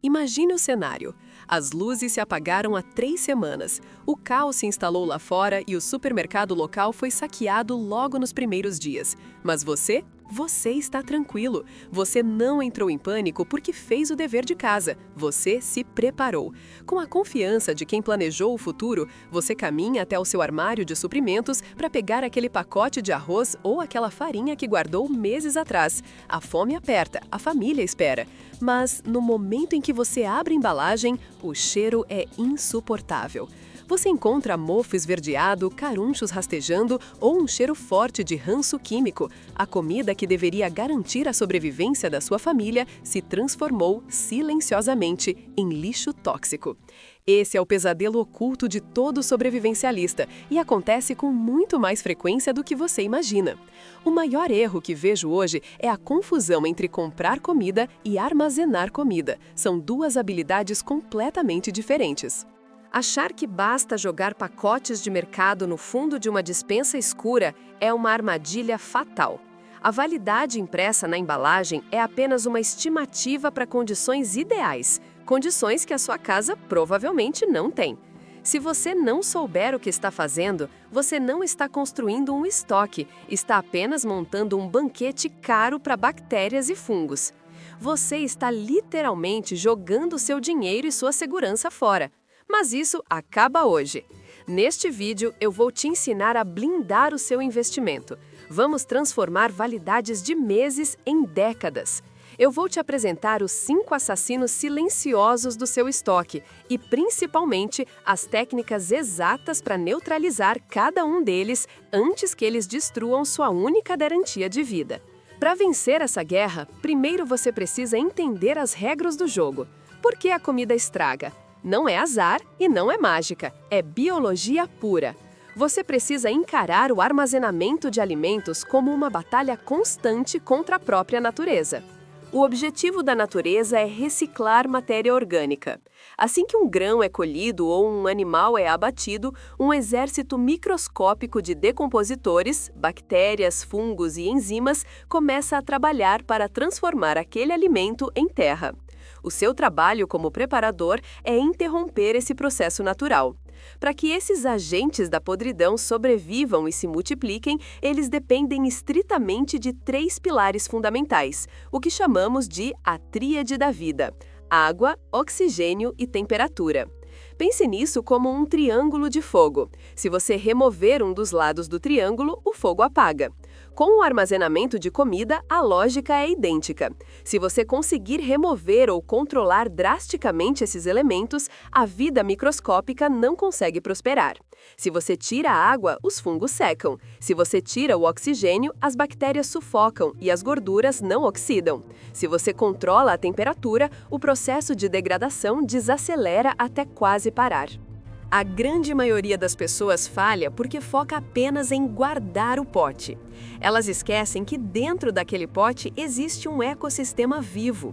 Imagine o cenário. As luzes se apagaram há 3 semanas. O caos se instalou lá fora e o supermercado local foi saqueado logo nos primeiros dias. Mas você? Você está tranquilo. Você não entrou em pânico porque fez o dever de casa. Você se preparou. Com a confiança de quem planejou o futuro, você caminha até o seu armário de suprimentos para pegar aquele pacote de arroz ou aquela farinha que guardou meses atrás. A fome aperta, a família espera. Mas, no momento em que você abre a embalagem, o cheiro é insuportável. Você encontra mofo esverdeado, carunchos rastejando ou um cheiro forte de ranço químico. A comida que deveria garantir a sobrevivência da sua família se transformou, silenciosamente, em lixo tóxico. Esse é o pesadelo oculto de todo sobrevivencialista e acontece com muito mais frequência do que você imagina. O maior erro que vejo hoje é a confusão entre comprar comida e armazenar comida. São duas habilidades completamente diferentes. Achar que basta jogar pacotes de mercado no fundo de uma despensa escura é uma armadilha fatal. A validade impressa na embalagem é apenas uma estimativa para condições ideais, condições que a sua casa provavelmente não tem. Se você não souber o que está fazendo, você não está construindo um estoque, está apenas montando um banquete caro para bactérias e fungos. Você está literalmente jogando seu dinheiro e sua segurança fora. Mas isso acaba hoje. Neste vídeo, eu vou te ensinar a blindar o seu investimento. Vamos transformar validades de meses em décadas. Eu vou te apresentar os 5 assassinos silenciosos do seu estoque e, principalmente, as técnicas exatas para neutralizar cada um deles antes que eles destruam sua única garantia de vida. Para vencer essa guerra, primeiro você precisa entender as regras do jogo. Por que a comida estraga? Não é azar e não é mágica, é biologia pura. Você precisa encarar o armazenamento de alimentos como uma batalha constante contra a própria natureza. O objetivo da natureza é reciclar matéria orgânica. Assim que um grão é colhido ou um animal é abatido, um exército microscópico de decompositores, bactérias, fungos e enzimas começa a trabalhar para transformar aquele alimento em terra. O seu trabalho como preparador é interromper esse processo natural. Para que esses agentes da podridão sobrevivam e se multipliquem, eles dependem estritamente de 3 pilares fundamentais, o que chamamos de a tríade da vida: água, oxigênio e temperatura. Pense nisso como um triângulo de fogo. Se você remover um dos lados do triângulo, o fogo apaga. Com o armazenamento de comida, a lógica é idêntica. Se você conseguir remover ou controlar drasticamente esses elementos, a vida microscópica não consegue prosperar. Se você tira a água, os fungos secam. Se você tira o oxigênio, as bactérias sufocam e as gorduras não oxidam. Se você controla a temperatura, o processo de degradação desacelera até quase parar. A grande maioria das pessoas falha porque foca apenas em guardar o pote. Elas esquecem que dentro daquele pote existe um ecossistema vivo.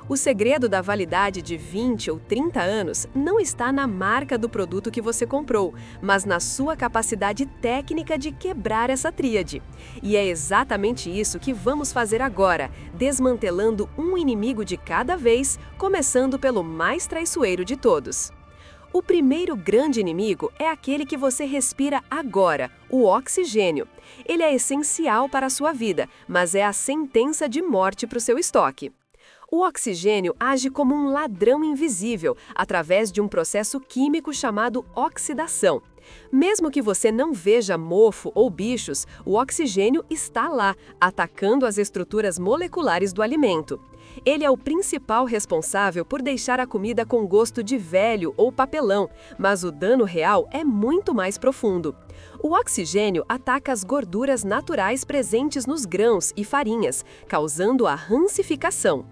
O segredo da validade de 20 ou 30 anos não está na marca do produto que você comprou, mas na sua capacidade técnica de quebrar essa tríade. E é exatamente isso que vamos fazer agora, desmantelando um inimigo de cada vez, começando pelo mais traiçoeiro de todos. O primeiro grande inimigo é aquele que você respira agora, o oxigênio. Ele é essencial para a sua vida, mas é a sentença de morte para o seu estoque. O oxigênio age como um ladrão invisível, através de um processo químico chamado oxidação. Mesmo que você não veja mofo ou bichos, o oxigênio está lá, atacando as estruturas moleculares do alimento. Ele é o principal responsável por deixar a comida com gosto de velho ou papelão, mas o dano real é muito mais profundo. O oxigênio ataca as gorduras naturais presentes nos grãos e farinhas, causando a rancificação.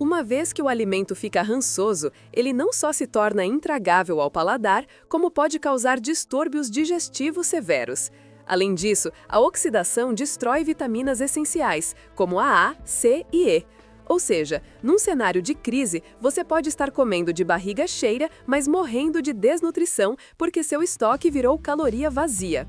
Uma vez que o alimento fica rançoso, ele não só se torna intragável ao paladar, como pode causar distúrbios digestivos severos. Além disso, a oxidação destrói vitaminas essenciais, como a A, C e E. Ou seja, num cenário de crise, você pode estar comendo de barriga cheia, mas morrendo de desnutrição porque seu estoque virou caloria vazia.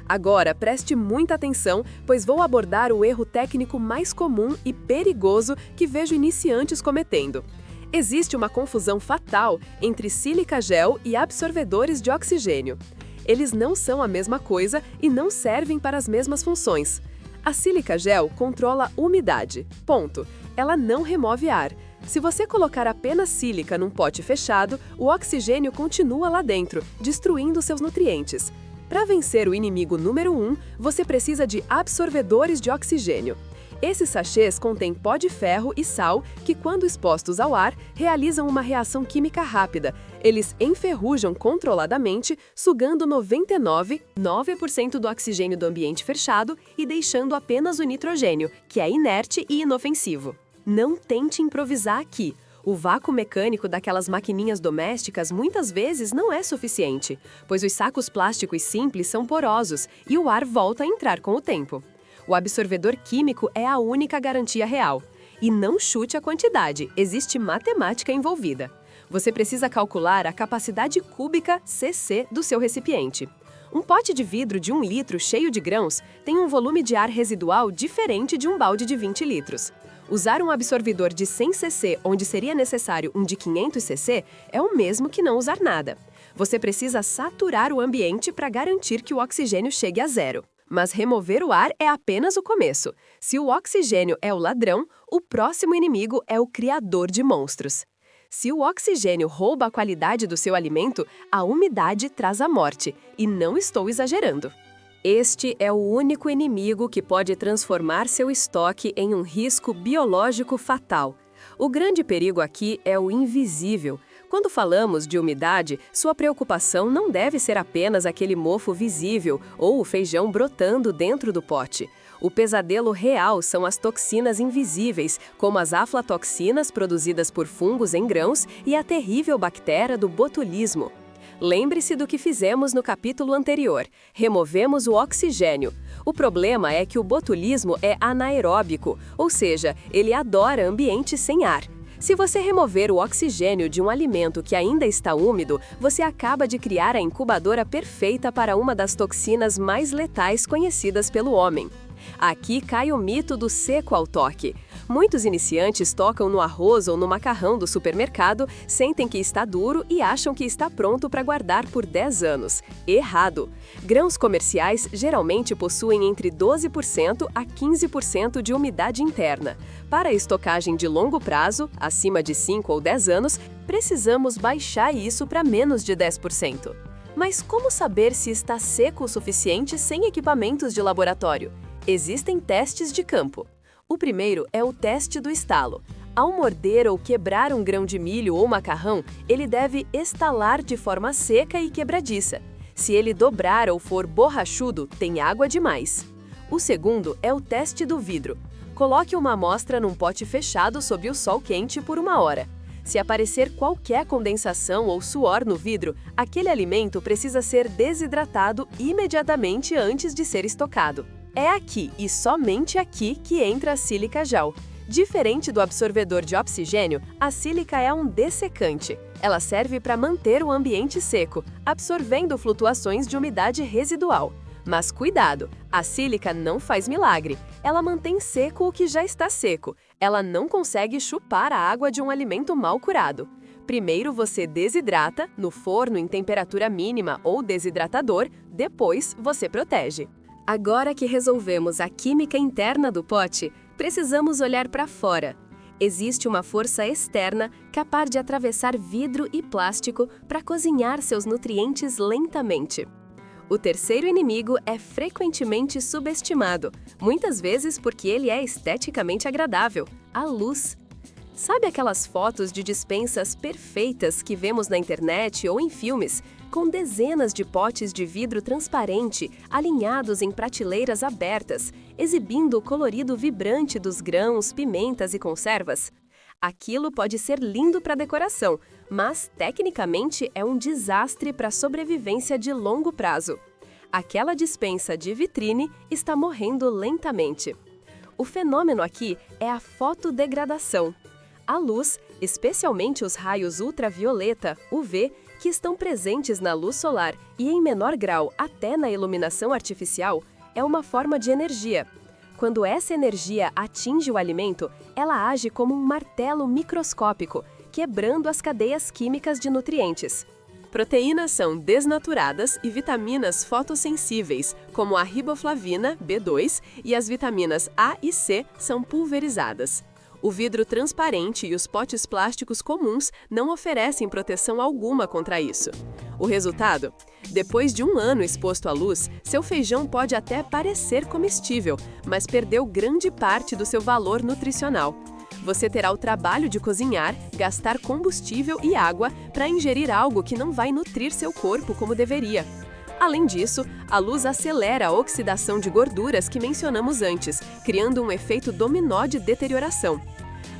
Agora, preste muita atenção, pois vou abordar o erro técnico mais comum e perigoso que vejo iniciantes cometendo. Existe uma confusão fatal entre sílica gel e absorvedores de oxigênio. Eles não são a mesma coisa e não servem para as mesmas funções. A sílica gel controla umidade. Ponto. Ela não remove ar. Se você colocar apenas sílica num pote fechado, o oxigênio continua lá dentro, destruindo seus nutrientes. Para vencer o inimigo número 1, você precisa de absorvedores de oxigênio. Esses sachês contêm pó de ferro e sal que, quando expostos ao ar, realizam uma reação química rápida. Eles enferrujam controladamente, sugando 99,9% do oxigênio do ambiente fechado e deixando apenas o nitrogênio, que é inerte e inofensivo. Não tente improvisar aqui. O vácuo mecânico daquelas maquininhas domésticas muitas vezes não é suficiente, pois os sacos plásticos simples são porosos e o ar volta a entrar com o tempo. O absorvedor químico é a única garantia real. E não chute a quantidade, existe matemática envolvida. Você precisa calcular a capacidade cúbica cc do seu recipiente. Um pote de vidro de 1 litro cheio de grãos tem um volume de ar residual diferente de um balde de 20 litros. Usar um absorvedor de 100 cc onde seria necessário um de 500 cc é o mesmo que não usar nada. Você precisa saturar o ambiente para garantir que o oxigênio chegue a zero. Mas remover o ar é apenas o começo. Se o oxigênio é o ladrão, o próximo inimigo é o criador de monstros. Se o oxigênio rouba a qualidade do seu alimento, a umidade traz a morte. E não estou exagerando. Este é o único inimigo que pode transformar seu estoque em um risco biológico fatal. O grande perigo aqui é o invisível. Quando falamos de umidade, sua preocupação não deve ser apenas aquele mofo visível ou o feijão brotando dentro do pote. O pesadelo real são as toxinas invisíveis, como as aflatoxinas produzidas por fungos em grãos e a terrível bactéria do botulismo. Lembre-se do que fizemos no capítulo anterior. Removemos o oxigênio. O problema é que o botulismo é anaeróbico, ou seja, ele adora ambiente sem ar. Se você remover o oxigênio de um alimento que ainda está úmido, você acaba de criar a incubadora perfeita para uma das toxinas mais letais conhecidas pelo homem. Aqui cai o mito do seco ao toque. Muitos iniciantes tocam no arroz ou no macarrão do supermercado, sentem que está duro e acham que está pronto para guardar por 10 anos. Errado! Grãos comerciais geralmente possuem entre 12% a 15% de umidade interna. Para a estocagem de longo prazo, acima de 5 ou 10 anos, precisamos baixar isso para menos de 10%. Mas como saber se está seco o suficiente sem equipamentos de laboratório? Existem testes de campo. O primeiro é o teste do estalo. Ao morder ou quebrar um grão de milho ou macarrão, ele deve estalar de forma seca e quebradiça. Se ele dobrar ou for borrachudo, tem água demais. O segundo é o teste do vidro. Coloque uma amostra num pote fechado sob o sol quente por 1 hora. Se aparecer qualquer condensação ou suor no vidro, aquele alimento precisa ser desidratado imediatamente antes de ser estocado. É aqui e somente aqui que entra a sílica gel. Diferente do absorvedor de oxigênio, a sílica é um dessecante. Ela serve para manter o ambiente seco, absorvendo flutuações de umidade residual. Mas cuidado, a sílica não faz milagre. Ela mantém seco o que já está seco. Ela não consegue chupar a água de um alimento mal curado. Primeiro você desidrata, no forno em temperatura mínima ou desidratador, depois você protege. Agora que resolvemos a química interna do pote, precisamos olhar para fora. Existe uma força externa capaz de atravessar vidro e plástico para cozinhar seus nutrientes lentamente. O terceiro inimigo é frequentemente subestimado, muitas vezes porque ele é esteticamente agradável: a luz. Sabe aquelas fotos de despensas perfeitas que vemos na internet ou em filmes, com dezenas de potes de vidro transparente alinhados em prateleiras abertas, exibindo o colorido vibrante dos grãos, pimentas e conservas? Aquilo pode ser lindo para decoração, mas tecnicamente é um desastre para a sobrevivência de longo prazo. Aquela despensa de vitrine está morrendo lentamente. O fenômeno aqui é a fotodegradação. A luz, especialmente os raios ultravioleta, UV, que estão presentes na luz solar e em menor grau até na iluminação artificial, é uma forma de energia. Quando essa energia atinge o alimento, ela age como um martelo microscópico, quebrando as cadeias químicas de nutrientes. Proteínas são desnaturadas e vitaminas fotossensíveis, como a riboflavina, B2, e as vitaminas A e C são pulverizadas. O vidro transparente e os potes plásticos comuns não oferecem proteção alguma contra isso. O resultado? Depois de um ano exposto à luz, seu feijão pode até parecer comestível, mas perdeu grande parte do seu valor nutricional. Você terá o trabalho de cozinhar, gastar combustível e água para ingerir algo que não vai nutrir seu corpo como deveria. Além disso, a luz acelera a oxidação de gorduras que mencionamos antes, criando um efeito dominó de deterioração.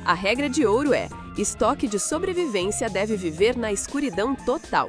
A regra de ouro é: estoque de sobrevivência deve viver na escuridão total.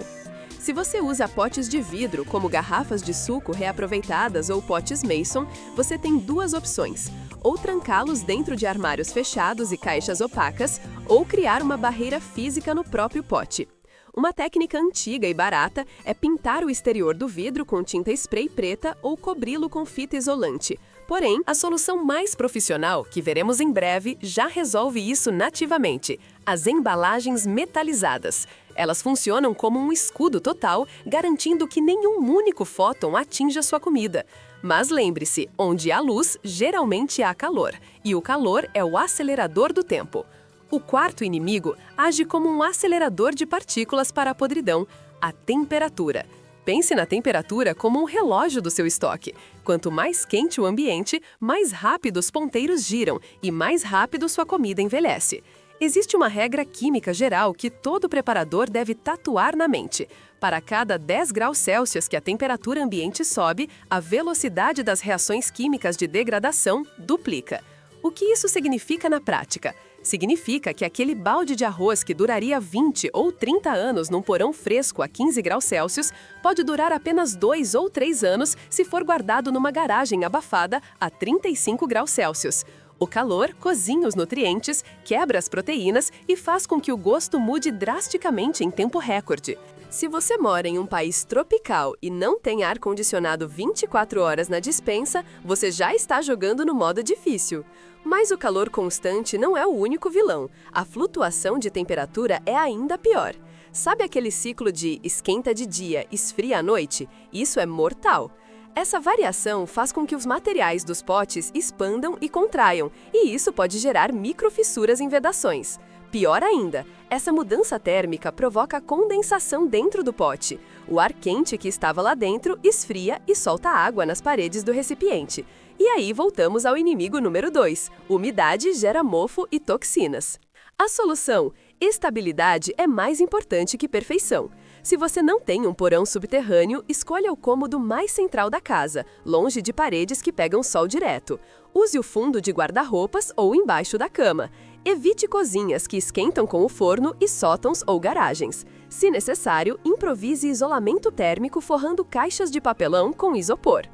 Se você usa potes de vidro, como garrafas de suco reaproveitadas ou potes Mason, você tem duas opções: ou trancá-los dentro de armários fechados e caixas opacas, ou criar uma barreira física no próprio pote. Uma técnica antiga e barata é pintar o exterior do vidro com tinta spray preta ou cobri-lo com fita isolante. Porém, a solução mais profissional, que veremos em breve, já resolve isso nativamente: as embalagens metalizadas. Elas funcionam como um escudo total, garantindo que nenhum único fóton atinja sua comida. Mas lembre-se, onde há luz, geralmente há calor, e o calor é o acelerador do tempo. O quarto inimigo age como um acelerador de partículas para a podridão: a temperatura. Pense na temperatura como um relógio do seu estoque. Quanto mais quente o ambiente, mais rápido os ponteiros giram e mais rápido sua comida envelhece. Existe uma regra química geral que todo preparador deve tatuar na mente: para cada 10 graus Celsius que a temperatura ambiente sobe, a velocidade das reações químicas de degradação duplica. O que isso significa na prática? Significa que aquele balde de arroz que duraria 20 ou 30 anos num porão fresco a 15 graus Celsius pode durar apenas 2 ou 3 anos se for guardado numa garagem abafada a 35 graus Celsius. O calor cozinha os nutrientes, quebra as proteínas e faz com que o gosto mude drasticamente em tempo recorde. Se você mora em um país tropical e não tem ar-condicionado 24 horas na despensa, você já está jogando no modo difícil. Mas o calor constante não é o único vilão. A flutuação de temperatura é ainda pior. Sabe aquele ciclo de esquenta de dia, esfria à noite? Isso é mortal. Essa variação faz com que os materiais dos potes expandam e contraiam, e isso pode gerar microfissuras em vedações. Pior ainda, essa mudança térmica provoca condensação dentro do pote. O ar quente que estava lá dentro esfria e solta água nas paredes do recipiente. E aí voltamos ao inimigo número 2. Umidade gera mofo e toxinas. A solução: estabilidade é mais importante que perfeição. Se você não tem um porão subterrâneo, escolha o cômodo mais central da casa, longe de paredes que pegam sol direto. Use o fundo de guarda-roupas ou embaixo da cama. Evite cozinhas que esquentam com o forno e sótãos ou garagens. Se necessário, improvise isolamento térmico forrando caixas de papelão com isopor.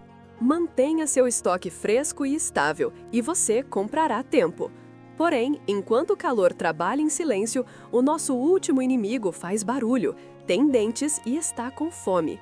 Mantenha seu estoque fresco e estável, e você comprará tempo. Porém, enquanto o calor trabalha em silêncio, o nosso último inimigo faz barulho, tem dentes e está com fome.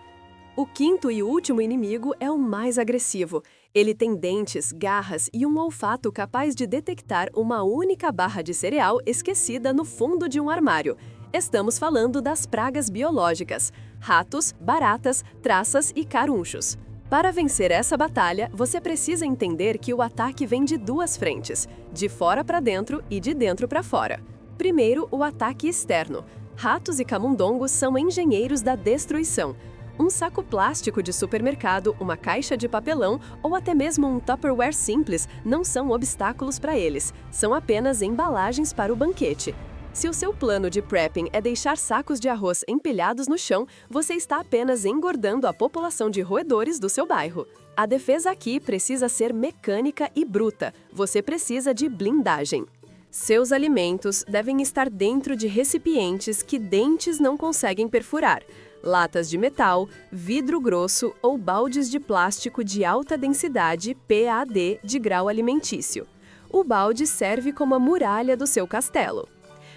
O quinto e último inimigo é o mais agressivo. Ele tem dentes, garras e um olfato capaz de detectar uma única barra de cereal esquecida no fundo de um armário. Estamos falando das pragas biológicas: ratos, baratas, traças e carunchos. Para vencer essa batalha, você precisa entender que o ataque vem de duas frentes: de fora para dentro e de dentro para fora. Primeiro, o ataque externo. Ratos e camundongos são engenheiros da destruição. Um saco plástico de supermercado, uma caixa de papelão ou até mesmo um Tupperware simples não são obstáculos para eles, são apenas embalagens para o banquete. Se o seu plano de prepping é deixar sacos de arroz empilhados no chão, você está apenas engordando a população de roedores do seu bairro. A defesa aqui precisa ser mecânica e bruta. Você precisa de blindagem. Seus alimentos devem estar dentro de recipientes que dentes não conseguem perfurar. Latas de metal, vidro grosso ou baldes de plástico de alta densidade PAD de grau alimentício. O balde serve como a muralha do seu castelo.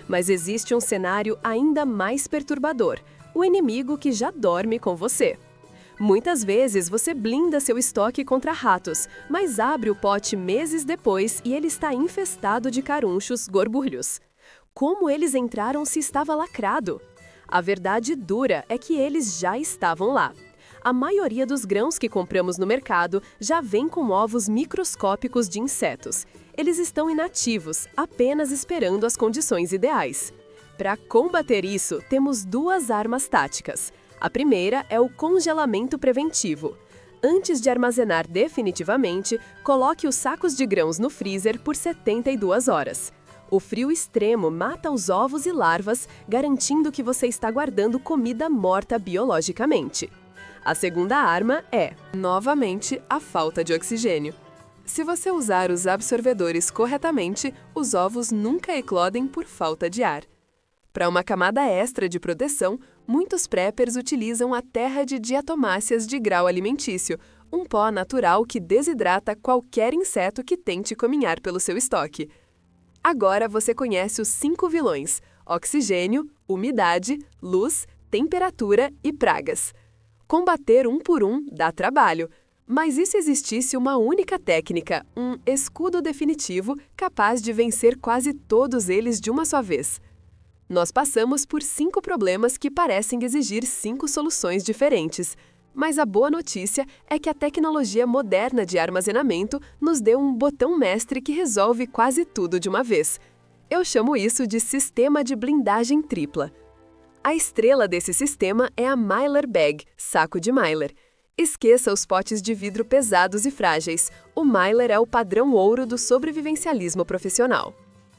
Mas existe um cenário ainda mais perturbador: o inimigo que já dorme com você. Muitas vezes você blinda seu estoque contra ratos, mas abre o pote meses depois e ele está infestado de carunchos gorgulhos. como eles entraram se estava lacrado? A verdade dura é que eles já estavam lá. A maioria dos grãos que compramos no mercado já vem com ovos microscópicos de insetos. Eles estão inativos, apenas esperando as condições ideais. Para combater isso, temos duas armas táticas. A primeira é o congelamento preventivo. Antes de armazenar definitivamente, coloque os sacos de grãos no freezer por 72 horas. O frio extremo mata os ovos e larvas, garantindo que você está guardando comida morta biologicamente. A segunda arma é, novamente, a falta de oxigênio. Se você usar os absorvedores corretamente, os ovos nunca eclodem por falta de ar. Para uma camada extra de proteção, muitos preppers utilizam a terra de diatomáceas de grau alimentício, um pó natural que desidrata qualquer inseto que tente caminhar pelo seu estoque. Agora você conhece os 5 vilões: oxigênio, umidade, luz, temperatura e pragas. Combater um por um dá trabalho. Mas e se existisse uma única técnica, um escudo definitivo capaz de vencer quase todos eles de uma só vez? Nós passamos por 5 problemas que parecem exigir 5 soluções diferentes. Mas a boa notícia é que a tecnologia moderna de armazenamento nos deu um botão mestre que resolve quase tudo de uma vez. Eu chamo isso de sistema de blindagem tripla. A estrela desse sistema é a Mylar Bag, saco de Mylar. Esqueça os potes de vidro pesados e frágeis. O Mylar é o padrão ouro do sobrevivencialismo profissional.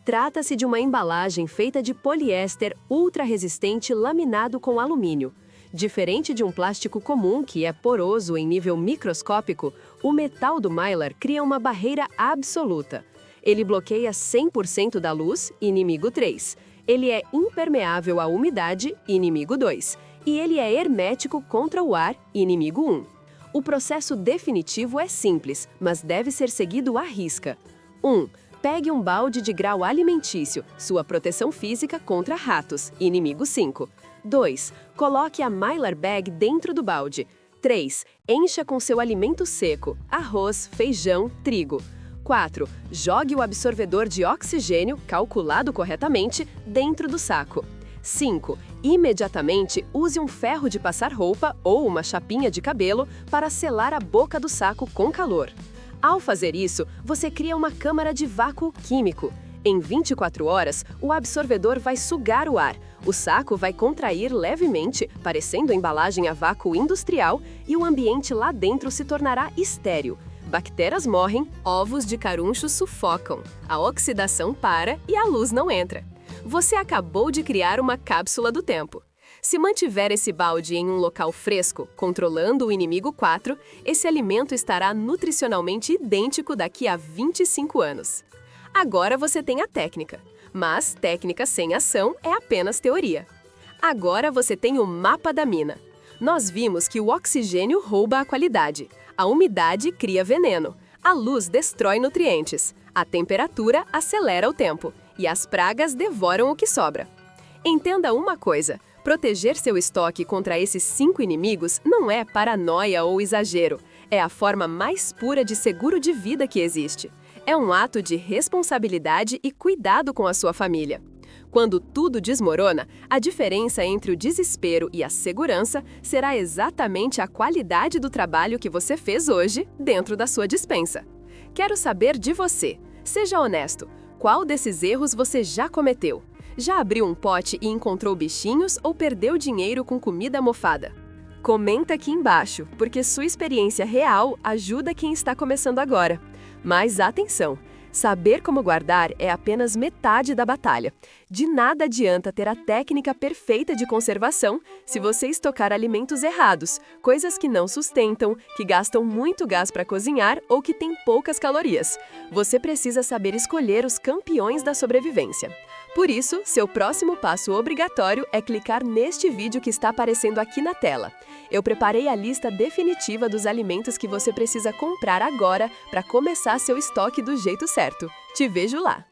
Trata-se de uma embalagem feita de poliéster ultra-resistente laminado com alumínio. Diferente de um plástico comum, que é poroso em nível microscópico, o metal do Mylar cria uma barreira absoluta. Ele bloqueia 100% da luz, inimigo 3. Ele é impermeável à umidade, inimigo 2. E ele é hermético contra o ar, inimigo 1. O processo definitivo é simples, mas deve ser seguido à risca. 1. Pegue um balde de grau alimentício, sua proteção física contra ratos, inimigo 5. 2. Coloque a Mylar Bag dentro do balde. 3. Encha com seu alimento seco, arroz, feijão, trigo. 4. Jogue o absorvedor de oxigênio, calculado corretamente, dentro do saco. 5. Imediatamente use um ferro de passar roupa ou uma chapinha de cabelo para selar a boca do saco com calor. Ao fazer isso, você cria uma câmara de vácuo químico. Em 24 horas, o absorvedor vai sugar o ar, o saco vai contrair levemente, parecendo embalagem a vácuo industrial, e o ambiente lá dentro se tornará estéril. Bactérias morrem, ovos de caruncho sufocam, a oxidação para e a luz não entra. Você acabou de criar uma cápsula do tempo. Se mantiver esse balde em um local fresco, controlando o inimigo 4, esse alimento estará nutricionalmente idêntico daqui a 25 anos. Agora você tem a técnica, mas técnica sem ação é apenas teoria. Agora você tem o mapa da mina. Nós vimos que o oxigênio rouba a qualidade, a umidade cria veneno, a luz destrói nutrientes, a temperatura acelera o tempo e as pragas devoram o que sobra. Entenda uma coisa, proteger seu estoque contra esses 5 inimigos não é paranoia ou exagero, é a forma mais pura de seguro de vida que existe. É um ato de responsabilidade e cuidado com a sua família. Quando tudo desmorona, a diferença entre o desespero e a segurança será exatamente a qualidade do trabalho que você fez hoje dentro da sua despensa. Quero saber de você. Seja honesto. Qual desses erros você já cometeu? Já abriu um pote e encontrou bichinhos ou perdeu dinheiro com comida mofada? Comenta aqui embaixo, porque sua experiência real ajuda quem está começando agora. Mas atenção! Saber como guardar é apenas metade da batalha. De nada adianta ter a técnica perfeita de conservação se você estocar alimentos errados, coisas que não sustentam, que gastam muito gás para cozinhar ou que têm poucas calorias. Você precisa saber escolher os campeões da sobrevivência. Por isso, seu próximo passo obrigatório é clicar neste vídeo que está aparecendo aqui na tela. Eu preparei a lista definitiva dos alimentos que você precisa comprar agora para começar seu estoque do jeito certo. Te vejo lá!